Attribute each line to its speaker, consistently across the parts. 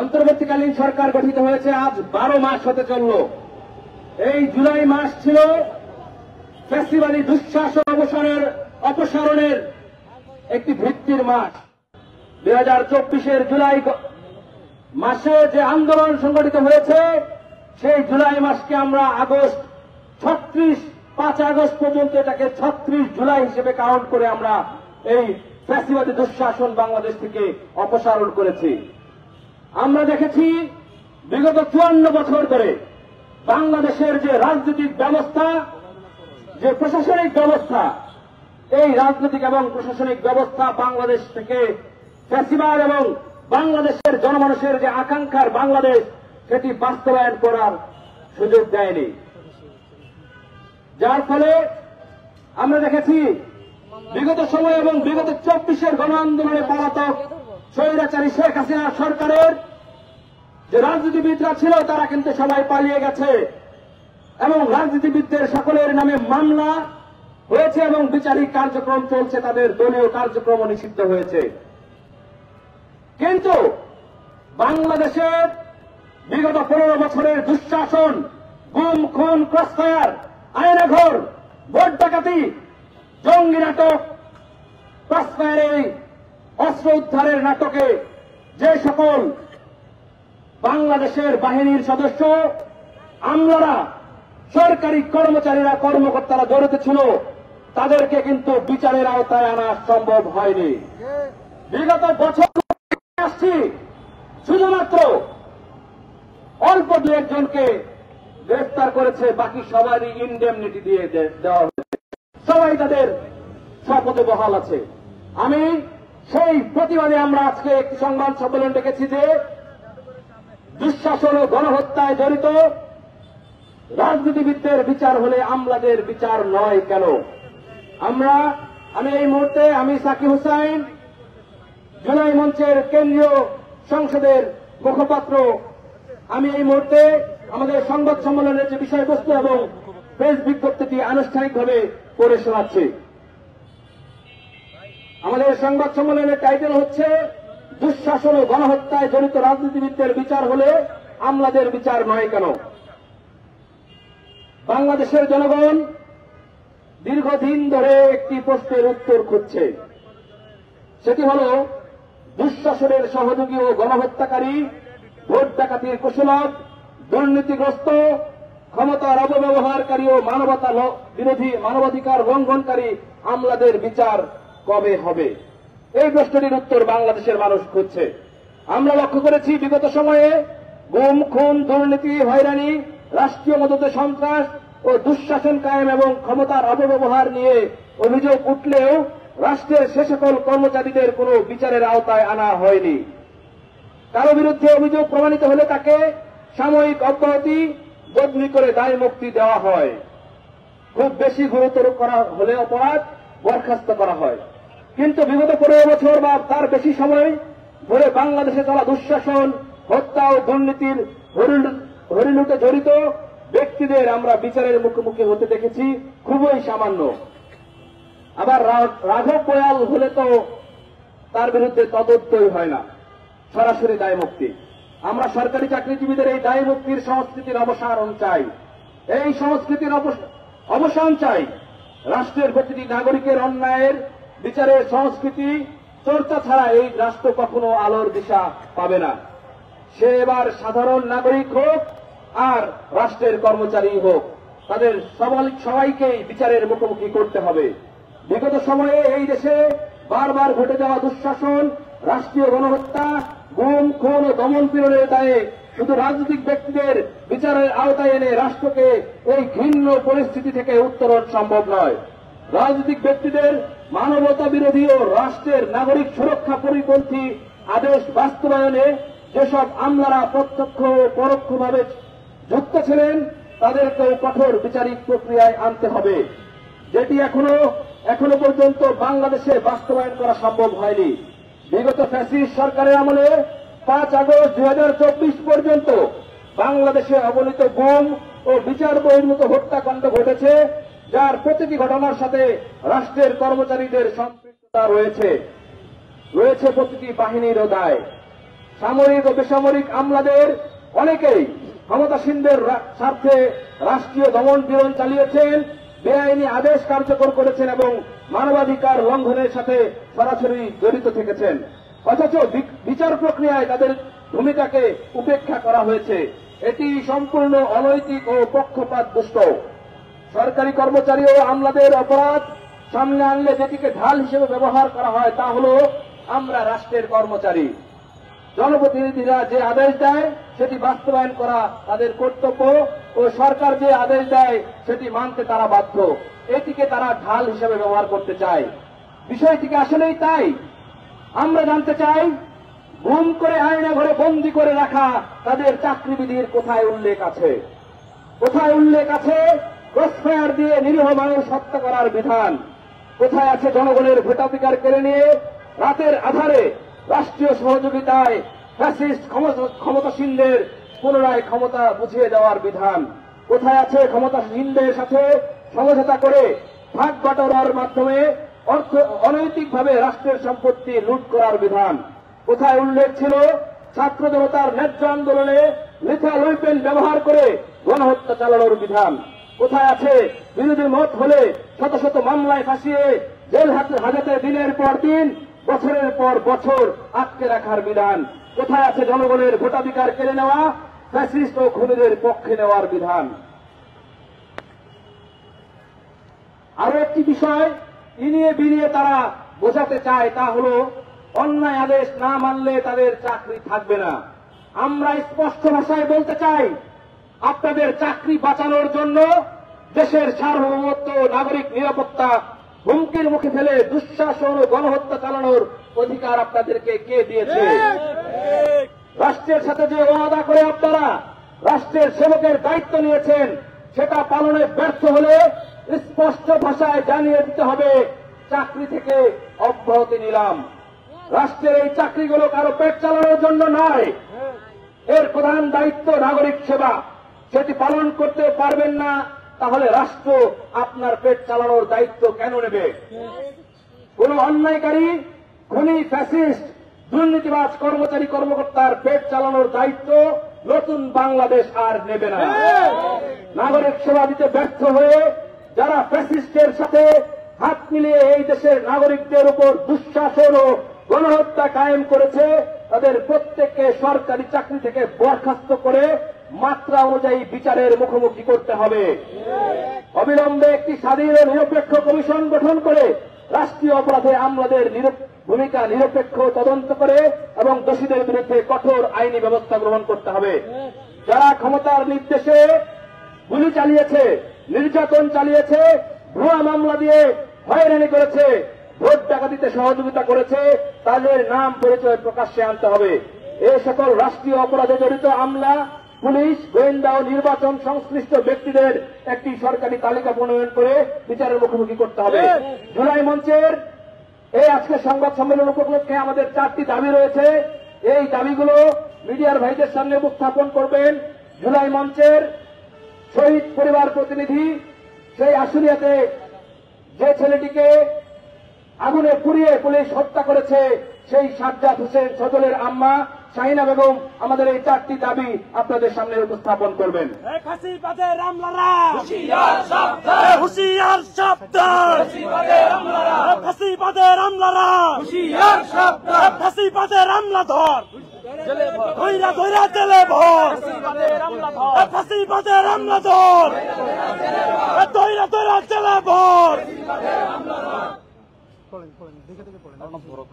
Speaker 1: অন্তর্বর্তীকালীন সরকার গঠিত হয়েছে আজ 12 মাস হতে চলল। এই জুলাই মাস ছিল ফ্যাসিবাদী দুঃশাসন অপসারণের একটি ভিত্তির মাস। 2024-এর জুলাই মাসে যে আন্দোলন সংগঠিত হয়েছে সেই জুলাই মাসকে আমরা 5 আগস্ট পর্যন্ত এটাকে 36 জুলাই হিসেবে কাউন্ট করে আমরা এই ফ্যাসিবাদী দুঃশাসন বাংলাদেশ থেকে অপসারণ করেছি। আমরা দেখেছি বিগত 54 বছর ধরে বাংলাদেশের যে রাজনৈতিক ব্যবস্থা, যে প্রশাসনিক ব্যবস্থা, এই রাজনৈতিক এবং প্রশাসনিক ব্যবস্থা বাংলাদেশ থেকে ফ্যাসিবাদ এবং বাংলাদেশের জনমানুষের যে আকাঙ্ক্ষার বাংলাদেশ সেটি বাস্তবায়ন করার সুযোগ দেয়নি। যার ফলে আমরা দেখেছি বিগত সময় এবং বিগত 24-এর গণ আন্দোলনে পলাতক স্বৈরাচারী শেখ হাসিনা সরকারের যে রাজনীতিবিদরা ছিল তারা কিন্তু সবাই পালিয়ে গেছে এবং রাজনীতিবিদদের সকলের নামে মামলা হয়েছে এবং বিচারিক কার্যক্রম চলছে, তাদের দলীয় কার্যক্রম নিষিদ্ধ হয়েছে। কিন্তু বাংলাদেশের বিগত 15 বছরের দুঃশাসন, গুম, খুন, ক্রসফায়ার, আয়নাঘর, ভোট ডাকাতি, জঙ্গি নাটক, ক্রসফায়ারে অস্ত্র উদ্ধারের নাটকে যে সকল বাংলাদেশের বাহিনীর সদস্য, আমলারা, সরকারি কর্মচারীরা, কর্মকর্তারা জড়িত ছিল তাদেরকে কিন্তু বিচারের আওতায় আনা সম্ভব হয়নি। বিগত বছর আসছি শুধুমাত্র অল্প দু একজনকে গ্রেফতার করেছে, বাকি সবারই ইনডেমনিটি দিয়ে দেওয়া হয়েছে, সবাই তাদের শপথে বহাল আছে। আমি সেই প্রতিবাদে আমরা আজকে একটি সংবাদ সম্মেলন ডেকেছি যে দুঃশাসন ও গণহত্যায় জড়িত রাজনীতিবিদদের বিচার হলে আমলাদের বিচার নয় কেন? আমি এই মুহূর্তে সাকিব হুসাইন, জুলাই মঞ্চের কেন্দ্রীয় সংসদের মুখপাত্র, আমি এই মুহূর্তে আমাদের সংবাদ সম্মেলনের যে বিষয়বস্তু এবং প্রেস বিজ্ঞপ্তিটি আনুষ্ঠানিকভাবে পড়ে শোনাচ্ছি। আমাদের সংবাদ সম্মেলনের টাইটেল হচ্ছে দুঃশাসন ও গণহত্যায় জড়িত রাজনীতিবিদদের বিচার হলে আমলাদের বিচার নয় কেন? বাংলাদেশের জনগণ দীর্ঘদিন ধরে একটি প্রশ্নের উত্তর খুঁজছে, সেটি হল দুঃশাসনের সহযোগী ও গণহত্যাকারী, ভোট ডাকাতির কুশলক, দুর্নীতিগ্রস্ত, ক্ষমতার অপব্যবহারকারী ও মানবতা বিরোধী, মানবাধিকার লঙ্ঘনকারী আমলাদের বিচার কবে হবে? এই প্রশ্নটির উত্তর বাংলাদেশের মানুষ খুঁজছে। আমরা লক্ষ্য করেছি বিগত সময়ে গুম, খুন, দুর্নীতি, হয়রানি, রাষ্ট্রীয় মদতে সন্ত্রাস ও দুঃশাসন কায়েম এবং ক্ষমতার অপব্যবহার নিয়ে অভিযোগ উঠলেও রাষ্ট্রের সে সকল কর্মচারীদের কোনো বিচারের আওতায় আনা হয়নি। কারো বিরুদ্ধে অভিযোগ প্রমাণিত হলে তাকে সাময়িক অব্যাহতি, বদলি করে দায় মুক্তি দেওয়া হয়। খুব বেশি গুরুতর করা হলে অপরাধ বরখাস্ত করা হয়। কিন্তু বিগত 15 বছর বা তার বেশি সময় ধরে বাংলাদেশে চলা দুঃশাসন, হত্যা ও দুর্নীতির হরিলুটে জড়িত ব্যক্তিদের আমরা বিচারের মুখোমুখি হতে দেখেছি খুবই সামান্য। আবার রাঘব বোয়াল হলে তো তার বিরুদ্ধে তদন্তই হয় না, সরাসরি দায় মুক্তি। আমরা সরকারি চাকরিজীবীদের এই দায় মুক্তির সংস্কৃতির অবসান চাই। এই সংস্কৃতির অবসান চাই। রাষ্ট্রের প্রতিটি নাগরিকের অন্যায়ের বিচারের সংস্কৃতি চর্চা ছাড়া এই রাষ্ট্র কখনো আলোর দিশা পাবে না। সে এবার সাধারণ নাগরিক হোক আর রাষ্ট্রের কর্মচারী হোক, তাদের সবাইকেই বিচারের মুখোমুখি করতে হবে। বিগত সময়ে এই দেশে বারবার ঘটে যাওয়া দুঃশাসন, রাষ্ট্রীয় গণহত্যা, গুম, খুন ও দমন পীড়নের দায়ে শুধু রাজনৈতিক ব্যক্তিদের বিচারের আওতায় এনে রাষ্ট্রকে এই ঘৃণ্য পরিস্থিতি থেকে উত্তরণ সম্ভব নয়। রাজনৈতিক ব্যক্তিদের মানবতা বিরোধী ও রাষ্ট্রের নাগরিক সুরক্ষা পরিপন্থী আদেশ বাস্তবায়নে যেসব আমলারা প্রত্যক্ষ ও পরোক্ষভাবে যুক্ত ছিলেন তাদেরকেও কঠোর বিচারিক প্রক্রিয়ায় আনতে হবে, যেটি এখনো পর্যন্ত বাংলাদেশে বাস্তবায়ন করা সম্ভব হয়নি। বিগত ফ্যাসিস্ট সরকারের আমলে 5 আগস্ট 2024 পর্যন্ত বাংলাদেশে অবলিত গুম ও বিচার বহির্ভূত হত্যাকাণ্ড ঘটেছে, যার প্রতিটি ঘটনার সাথে রাষ্ট্রের কর্মচারীদের সম্পৃক্ততা রয়েছে প্রতিটি বাহিনীরও দায়। সামরিক ও বেসামরিক আমলাদের অনেকেই ক্ষমতাসীনদের স্বার্থে রাষ্ট্রীয় দমন পীড়ন চালিয়েছেন, বেআইনি আদেশ কার্যকর করেছেন এবং মানবাধিকার লঙ্ঘনের সাথে সরাসরি জড়িত থেকেছেন। অথচ বিচার প্রক্রিয়ায় তাদের ভূমিকাকে উপেক্ষা করা হয়েছে। এটি সম্পূর্ণ অনৈতিক ও পক্ষপাতদুষ্ট। সরকারি কর্মচারী ও আমলাদের অপরাধ সামনে আনলে যেটিকে ঢাল হিসেবে ব্যবহার করা হয় তা হল আমরা রাষ্ট্রের কর্মচারী। জনপ্রতিনিধিরা যে আদেশ দেয় সেটি বাস্তবায়ন করা তাদের কর্তব্য ও সরকার যে আদেশ দেয় সেটি মানতে তারা বাধ্য। এটিকে তারা ঢাল হিসেবে ব্যবহার করতে চায়। বিষয়টিকে আসলেই তাই। আমরা জানতে চাই, গুম করে আয়না ঘরে বন্দী করে রাখা তাদের চাকরিবিধির কোথায় উল্লেখ আছে? কোথায় উল্লেখ আছে ক্রসফায়ার দিয়ে নিরীহ মানুষ হত্যা করার বিধান? কোথায় আছে জনগণের ভোটাধিকার কেড়ে নিয়ে রাতের আধারে রাষ্ট্রীয় সহযোগিতায় ফ্যাসিস্ট ক্ষমতাসীনদের পুনরায় ক্ষমতা বুঝিয়ে দেওয়ার বিধান? কোথায় আছে ক্ষমতাসীনদের সাথে সমঝোতা করে ভাগ বাটোয়ারার মাধ্যমে অনৈতিকভাবে রাষ্ট্রের সম্পত্তি লুট করার বিধান? কোথায় উল্লেখ ছিল ছাত্র জনতার ন্যায্য আন্দোলনে লিথাল ওয়েপেন ব্যবহার করে গণহত্যা চালানোর বিধান? কোথায় আছে বিরোধী মত হলে শত শত মামলায় ফাঁসিয়ে জেল হাজতে দিনের পর দিন বছরের পর বছর আটকে রাখার বিধান? কোথায় আছে জনগণের ভোটাধিকার কেড়ে নেওয়া ফ্যাসিস্ট ও খুনিদের পক্ষে নেওয়ার বিধান? আরো একটি বিষয় ইনিয়ে বিনিয়ে তারা বোঝাতে চায়, তা হল অন্যায় আদেশ না মানলে তাদের চাকরি থাকবে না। আমরা স্পষ্ট ভাষায় বলতে চাই, আপনাদের চাকরি বাঁচানোর জন্য দেশের সার্বভৌমত্ব, নাগরিক নিরাপত্তা হুমকির মুখে ফেলে দুঃশাসন ও গণহত্যা চালানোর অধিকার আপনাদেরকে কে দিয়েছে? রাষ্ট্রের সাথে যে ওয়াদা করে আপনারা রাষ্ট্রের সেবকের দায়িত্ব নিয়েছেন, সেটা পালনে ব্যর্থ হলে স্পষ্ট ভাষায় জানিয়ে দিতে হবে, চাকরি থেকে অব্যাহতি নিলাম। রাষ্ট্রের এই চাকরিগুলো কারো পেট চালানোর জন্য নয়। এর প্রধান দায়িত্ব নাগরিক সেবা। সেটি পালন করতে পারবেন না, তাহলে রাষ্ট্র আপনার পেট চালানোর দায়িত্ব কেন নেবে? কোন অন্যায়কারী, খুনি, ফ্যাসিস্ট, দুর্নীতিবাজ কর্মচারী কর্মকর্তার পেট চালানোর দায়িত্ব নতুন বাংলাদেশ আর নেবে না। নাগরিক সেবা দিতে ব্যর্থ হয়ে যারা ফ্যাসিস্টের সাথে হাত মিলিয়ে এই দেশের নাগরিকদের উপর দুঃশাসন ও গণহত্যা কায়েম করেছে, তাদের প্রত্যেককে সরকারি চাকরি থেকে বরখাস্ত করে মাত্রা অনুযায়ী বিচারের মুখোমুখি করতে হবে। অবিলম্বে একটি স্বাধীন ও নিরপেক্ষ কমিশন গঠন করে রাষ্ট্রীয় অপরাধে আমলাদের ভূমিকা নিরপেক্ষ তদন্ত করে এবং দোষীদের বিরুদ্ধে কঠোর আইনি ব্যবস্থা গ্রহণ করতে হবে। যারা ক্ষমতার নির্দেশে গুলি চালিয়েছে, নির্যাতন চালিয়েছে, ভুয়া মামলা দিয়ে হয়রানি করেছে, ভোট ডাকাতিতে সহযোগিতা করেছে, তাদের নাম পরিচয় প্রকাশ্যে আনতে হবে। এই সকল রাষ্ট্রীয় অপরাধে জড়িত আমলা, পুলিশ, গোয়েন্দা ও নির্বাচন সংশ্লিষ্ট ব্যক্তিদের একটি সরকারি তালিকা প্রণয়ন করে বিচারের মুখোমুখি করতে হবে। জুলাই মঞ্চের এই আজকের সংবাদ সম্মেলন উপলক্ষে আমাদের 4টি দাবি রয়েছে। এই দাবিগুলো মিডিয়ার ভাইদের সামনে উপস্থাপন করবেন জুলাই মঞ্চের শহীদ পরিবার প্রতিনিধি, সেই আশুলিয়াতে যে ছেলেটিকে আগুনে পুড়িয়ে পুলিশ হত্যা করেছে, সেই সাজ্জাদ হোসেন সজলের আম্মা শাহিনা বেগম আমাদের এই 4টি দাবি আপনাদের সামনে উপস্থাপন করবেন।
Speaker 2: ফাঁসিবাদের আমলারা হুঁশিয়ার সাবধান, হুঁশিয়ার সাবধান, ফাঁসিবাদের আমলারা হুঁশিয়ার সাবধান, ফাঁসিবাদের আমলা ধর ধইরা ধইরা জেলে ভর, ফাঁসিবাদের আমলা ধর ধইরা ধইরা জেলে ভর।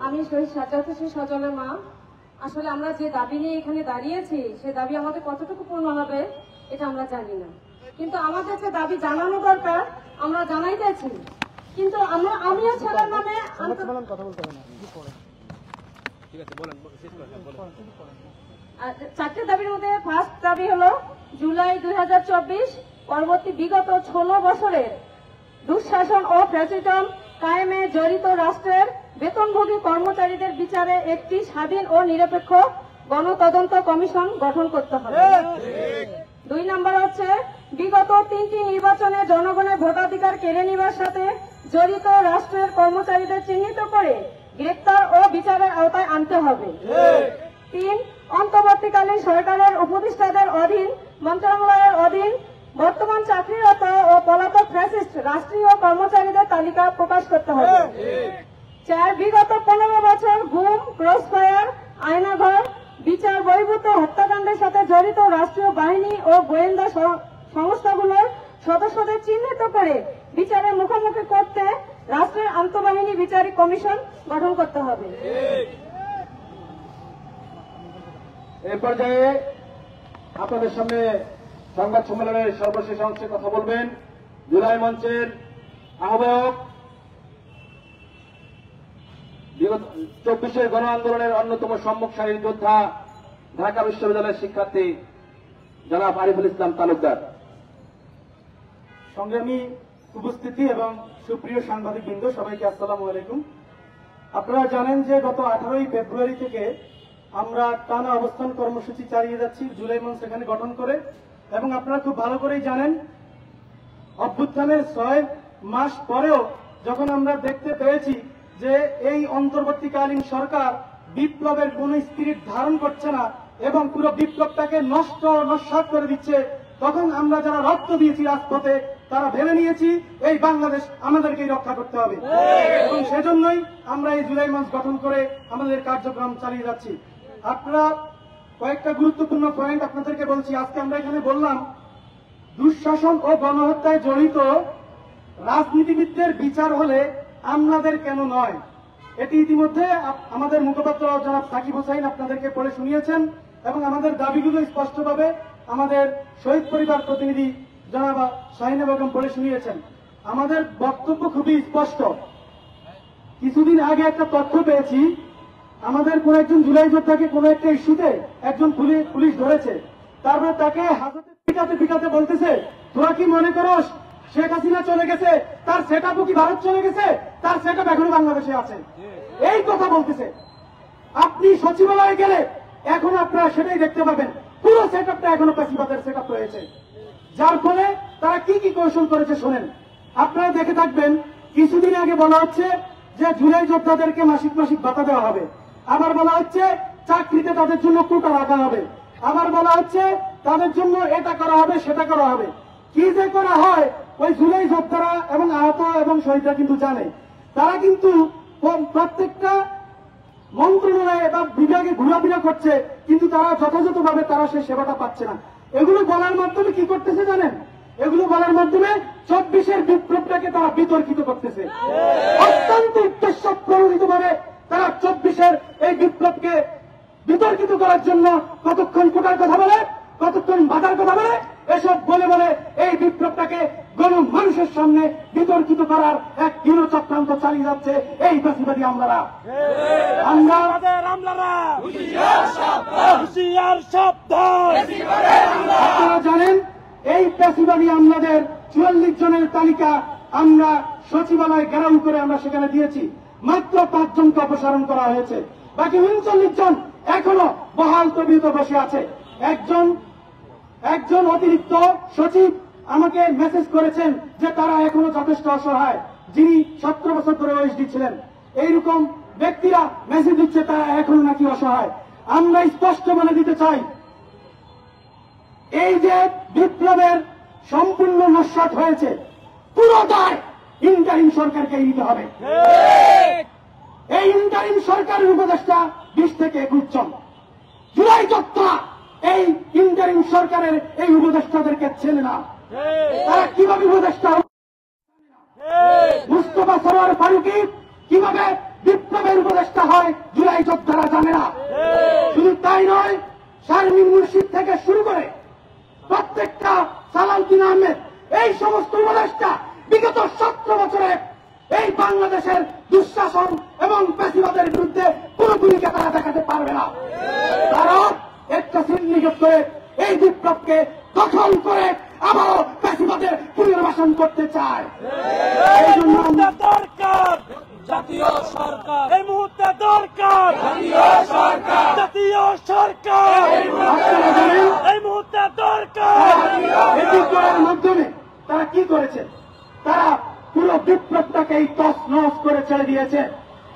Speaker 3: আমি শহীদ সাজ্জাদ হোসেন সজলের মা। আসলে আমরা যে দাবি নিয়ে এখানে দাঁড়িয়েছি, সে দাবি আমাদের কতটুকু পূর্ণ হবে এটা আমরা জানি না, কিন্তু আমাদের যে দাবি জানানো দরকার আমরা জানাইতেছি। কিন্তু আমিও ছেলের নামে 4টি দাবির মধ্যে ফার্স্ট দাবি হলো জুলাই 2024 পরবর্তী বিগত 16 বছরের দুঃশাসন ও ফ্যাসিজম কায়েমে জড়িত রাষ্ট্রের বেতনভোগী কর্মচারীদের বিচারে একটি স্বাধীন ও নিরপেক্ষ গণতদন্ত কমিশন গঠন করতে হবে। 2 নম্বর হচ্ছে বিগত 3টি নির্বাচনে জনগণের ভোটাধিকার কেড়ে নেওয়ার সাথে জড়িত রাষ্ট্রের কর্মচারীদের চিহ্নিত করে গ্রেপ্তার ও বিচারের আওতায় আনতে হবে। 3 অন্তর্বর্তীকালীন সরকারের উপদেষ্টাদের অধীন মন্ত্রণালয়ের অধীন বর্তমান চাকরিরত ও পলাতক ফ্যাসিস্ট রাষ্ট্রীয় কর্মচারীদের তালিকা প্রকাশ করতে হবে। 4 বিগত 15 বছর গুম, ক্রসফায়ার, আয়নাঘর, বিচার বহির্ভূত হত্যাকাণ্ডের সাথে জড়িত রাষ্ট্রীয় বাহিনী ও গোয়েন্দা সংস্থাগুলোর সদস্যদের চিহ্নিত করে বিচারের মুখোমুখি করতে রাষ্ট্রের আন্তঃবাহিনী বিচারিক কমিশন গঠন করতে হবে।
Speaker 1: এ পর্যায়ে আপনাদের সামনে সংবাদ সম্মেলনের সর্বশেষ অংশে কথা বলবেন জুলাই মঞ্চের আহ্বায়ক, বিগত 24 গণ আন্দোলনের অন্যতম সম্মুখ সারির যোদ্ধা, ঢাকা বিশ্ববিদ্যালয়ের শিক্ষার্থী জনাব আরিফুল ইসলাম তালুকদার।
Speaker 4: সংগ্রামী উপস্থিতি এবং সুপ্রিয় সাংবাদিক বৃন্দ, সবাইকে আসসালামু আলাইকুম। আপনারা জানেন যে গত 18 ফেব্রুয়ারি থেকে আমরা টানা অবস্থান কর্মসূচি চালিয়ে যাচ্ছি জুলাই মঞ্চ এখানে গঠন করে, এবং আপনারা খুব ভালো করেই জানেন অভ্যুত্থানের 6 মাস পরেও যখন আমরা দেখতে পেয়েছি যে এই অন্তর্বর্তীকালীন সরকার বিপ্লবের কোন স্পিরিট ধারণ করছে না এবং পুরো বিপ্লবটাকে নস্যাৎ করে দিচ্ছে, তখন আমরা যারা রক্ত দিয়েছি রাজপথে তারা ভেবে নিয়েছি এই বাংলাদেশ আমাদেরকেই রক্ষা করতে হবে, এবং সেজন্যই আমরা এই জুলাই মঞ্চ গঠন করে আমাদের কার্যক্রম চালিয়ে যাচ্ছি। আপনারা কয়েকটা গুরুত্বপূর্ণ পয়েন্ট আপনাদেরকে বলছি। আজকে আমরা এখানে বললাম দুঃশাসন ও গণহত্যায় জড়িত রাজনীতিবিদদের বিচার হলে আমাদের কেন নয়, এটি ইতিমধ্যে আমাদের মুখপাত্র জনাব সাকিব হোসাইন আপনাদেরকে পড়ে শুনিয়েছেন, এবং আমাদের দাবিগুলো স্পষ্টভাবে আমাদের শহীদ পরিবার প্রতিনিধি জনাব শাহিনা বেগম পড়ে শুনিয়েছেন। আমাদের বক্তব্য খুবই স্পষ্ট। কিছুদিন আগে একটা তথ্য পেয়েছি, আমাদের কোন একজন জুলাই যোদ্ধাকে কোন একটা ইস্যুতে একজন পুলিশ ধরেছে, তারপরে তাকে হাজতে পিটাতে বলতেছে, তোরা কি মনে করস শেখ হাসিনা চলে গেছে, তার সেটআপও কি ভারত চলে গেছে, তার সেটআপ এখনো বাংলাদেশে আছে, এই কথা বলতেছে। আপনি সচিবালয়ে গেলে এখন আপনারা সেটাই দেখতে পাবেন, পুরো সেটআপটা এখনো প্যাসিবাদের সেটআপ রয়েছে। যার ফলে তারা কি কি কৌশল করেছে শোনেন, আপনারা দেখে থাকবেন। কিছুদিন আগে বলা হচ্ছে যে জুলাই যোদ্ধাদেরকে মাসিক মাসিক ভাতা দেওয়া হবে, আবার বলা হচ্ছে চাকরিতে তাদের জন্য কোটা রাখা হবে, আবার বলা হচ্ছে তাদের জন্য এটা করা হবে সেটা করা হবে। কি যে করা হয় ওই জুলাই যোদ্ধারা এবং আহত এবং শহীদরা কিন্তু জানে। তারা কিন্তু প্রত্যেকটা মন্ত্রণালয়ে বা বিভাগে ঘোরাফেরা করছে, কিন্তু তারা যথাযথভাবে তারা সেই সেবাটা পাচ্ছে না। এগুলো বলার মাধ্যমে কি করতেছে জানেন? এগুলো বলার মাধ্যমে 24-এর বিপ্লবটাকে তারা বিতর্কিত করতেছে। অত্যন্ত উদ্দেশ্য প্রণোদিতভাবে তারা 24-এর এই বিপ্লবকে বিতর্কিত করার জন্য কতক্ষণ কোটার কথা বলে, কতক্ষণ বাধার কথা বলে, এসব বলে বলে এই বিপ্লবটাকে গণমানুষের সামনে বিতর্কিত করার এক দৃঢ় চক্রান্ত চালিয়ে যাচ্ছে এই ফ্যাসিবাদী আমলারা। আপনারা জানেন এই ফ্যাসিবাদী আমলাদের 44 জনের তালিকা আমরা সচিবালয় ঘেরাও করে আমরা সেখানে দিয়েছি, মাত্র 5 জনকে অপসারণ করা হয়েছে, বাকি 39 জন এখনো বহাল তবিয়তে বসে আছে। একজন অতিরিক্ত সচিব আমাকে মেসেজ করেছেন যে তারা এখনো যথেষ্ট অসহায়, যিনি 17 বছর ধরে ওএসডি ছিলেন। এইরকম ব্যক্তিরা মেসেজ দিচ্ছে তারা এখনো নাকি অসহায়। আমরা স্পষ্ট বলে দিতে চাই, এই যে বিপ্লবের সম্পূর্ণ নস্যাৎ হয়েছে, পুরো দায় ইন্টারিম সরকারকে নিতে হবে। এই ইন্টারিম সরকারের উপদেষ্টা 20 থেকে 21 জন। জুলাই যোদ্ধা এই ইন্টারিম সরকারের এই উপদেষ্টাদেরকে ছেলে না, তারা কিভাবে উপদেষ্টা, মুস্তফা সরোয়ার ফারুকী কিভাবে বিপ্লবের উপদেষ্টা হয় জুলাই যোদ্ধারা জানে না। শুধু তাই নয়, শারমিন মুর্শিদ থেকে শুরু করে প্রত্যেকটা, সালাউদ্দিন আহমেদ, এই সমস্ত উপদেষ্টা বিগত 17 বছরে এই বাংলাদেশের দুঃশাসন এবং ফ্যাসিবাদের বিরুদ্ধে কোন ভূমিকা তারা দেখাতে পারবে না। তারা একটা সিন্ডিকেট করে এই বিপ্লবকে দখল করে আবারও ফ্যাসিবাদের পুনর্বাসন করতে চায়। এই জন্য
Speaker 2: দরকার জাতীয় সরকার, এই মুহূর্তে দরকার জাতীয় সরকার, জাতীয় সরকার এই মুহূর্তে দরকার।
Speaker 4: এটি করার মাধ্যমে তারা কি করেছে? তারা পুরো বিপ্লবটাকেই তছনছ করে ছেড়ে দিয়েছে।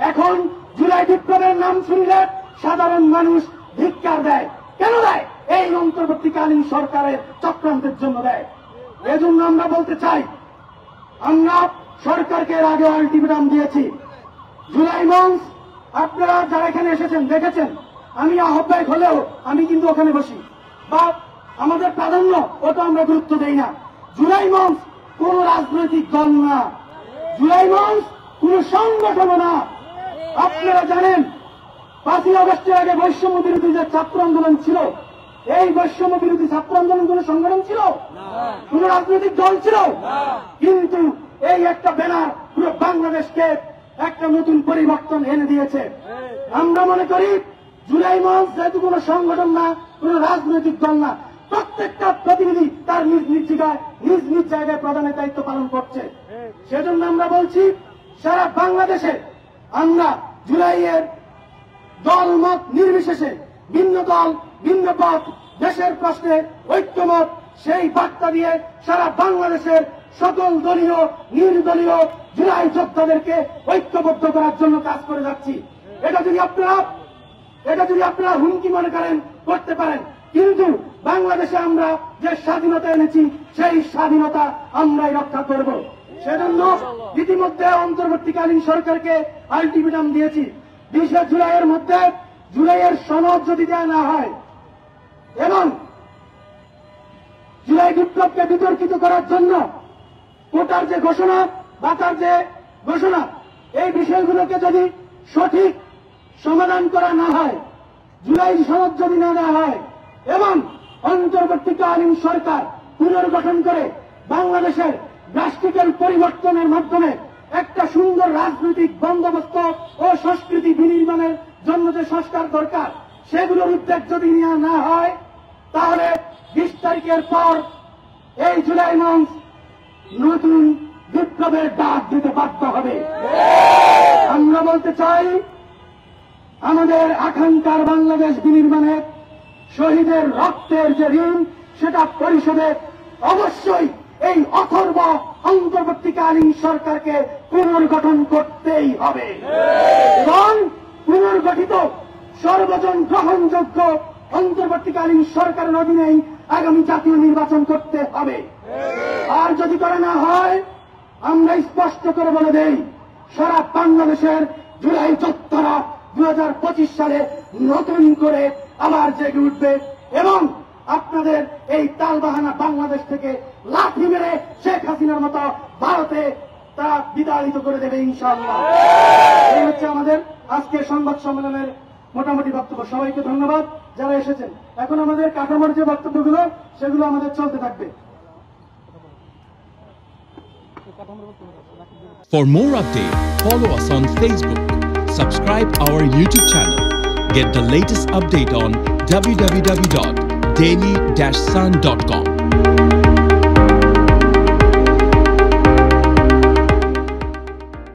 Speaker 4: এখন জুলাই বিপ্লবের নাম শুনলে সাধারণ মানুষ ধিক্কার দেয়। কেন দেয়? এই অন্তর্বর্তীকালীন সরকারের চক্রান্তের জন্য দেয়। এজন্য আমরা বলতে চাই, আমরা সরকারকে এর আগে আলটিমেটাম দিয়েছি। জুলাই মঞ্চ আপনারা যারা এখানে এসেছেন দেখেছেন, আমি আহ্বায়ক হলেও আমি কিন্তু ওখানে বসি, বা আমাদের প্রাধান্য ওটা আমরা গুরুত্ব দেই না। জুলাই মঞ্চ কোন রাজনৈতিক দল না, জুলাই মঞ্চ কোন সংগঠন না। আপনারা জানেন 5ই আগস্টের আগে বৈষম্য বিরোধী যে ছাত্র আন্দোলন ছিল, এই বৈষম্য বিরোধী ছাত্র আন্দোলন কোন সংগঠন ছিল? কোন রাজনৈতিক দল ছিল? কিন্তু এই একটা ব্যানার পুরো বাংলাদেশকে একটা নতুন পরিবর্তন এনে দিয়েছে। আমরা মনে করি জুলাই মঞ্চ যেহেতু কোন সংগঠন না, কোন রাজনৈতিক দল না, প্রত্যেকটা প্রতিনিধি তার নিজ নিজ জায়গায় প্রধানের দায়িত্ব পালন করছে। সেজন্য আমরা বলছি সারা বাংলাদেশে আমরা জুলাইয়ের দল মত নির্বিশেষে ভিন্ন দল ভিন্ন পথ দেশের প্রশ্নে ঐক্যমত সেই বার্তা দিয়ে সারা বাংলাদেশের সকল দলীয় নির্দলীয় জুলাই যোদ্ধাদেরকে ঐক্যবদ্ধ করার জন্য কাজ করে যাচ্ছি। এটা যদি আপনারা হুমকি মনে করেন করতে পারেন, কিন্তু বাংলাদেশে আমরা যে স্বাধীনতা এনেছি সেই স্বাধীনতা আমরাই রক্ষা করব। সেজন্য ইতিমধ্যে অন্তর্বর্তীকালীন সরকারকে আলটিমেটাম দিয়েছি। 20 জুলাইয়ের মধ্যে জুলাইয়ের সনদ যদি দেওয়া না হয় এবং জুলাই বিপ্লবকে বিতর্কিত করার জন্য কোটার যে ঘোষণা বা তার যে ঘোষণা, এই বিষয়গুলোকে যদি সঠিক সমাধান করা না হয়, জুলাই সনদ যদি না দেওয়া হয় এবং অন্তর্বর্তীকালীন সরকার পুনর্গঠন করে বাংলাদেশের রাষ্ট্রিকের পরিবর্তনের মাধ্যমে একটা সুন্দর রাজনৈতিক বন্দোবস্ত ও সংস্কৃতি বিনির্মাণের জন্য যে সংস্কার দরকার, সেগুলোর উদ্যোগ যদি নেওয়া না হয়, তাহলে 20 তারিখের পর এই জুলাই মঞ্চ নতুন বিপ্লবের ডাক দিতে বাধ্য হবে। আমরা বলতে চাই, আমাদের আকাঙ্ক্ষার বাংলাদেশ বিনির্মাণে শহীদের রক্তের যে ঋণ, সেটা পরিশোধে অবশ্যই এই অথর্ব অন্তর্বর্তীকালীন সরকারকে পুনর্গঠন করতেই হবে এবং পুনর্গঠিত সর্বজন গ্রহণযোগ্য অন্তর্বর্তীকালীন সরকারের অধীনেই আগামী জাতীয় নির্বাচন করতে হবে। আর যদি করে না হয়, আমরা স্পষ্ট করে বলে দেই, সারা বাংলাদেশের জুলাই যোদ্ধারা 2025 সালে নতুন করে আবার জেগে উঠবে এবং আপনাদের এই তালবাহানা বাংলাদেশ থেকে লাথি মেরে শেখ হাসিনার মতো ভারতে তা বিতাড়িত করে দেবে ইনশাআল্লাহ। এই হচ্ছে আমাদের আজকের সংবাদ সম্মেলনের মোটামুটি বক্তব্য। সবাইকে ধন্যবাদ যারা এসেছেন। এখন আমাদের কাঠামোর যে বক্তব্যগুলো সেগুলো আমাদের চলতে থাকবে।
Speaker 5: For more updates, follow us on Facebook, subscribe our YouTube channel, get the latest update on www.daily-sun.com.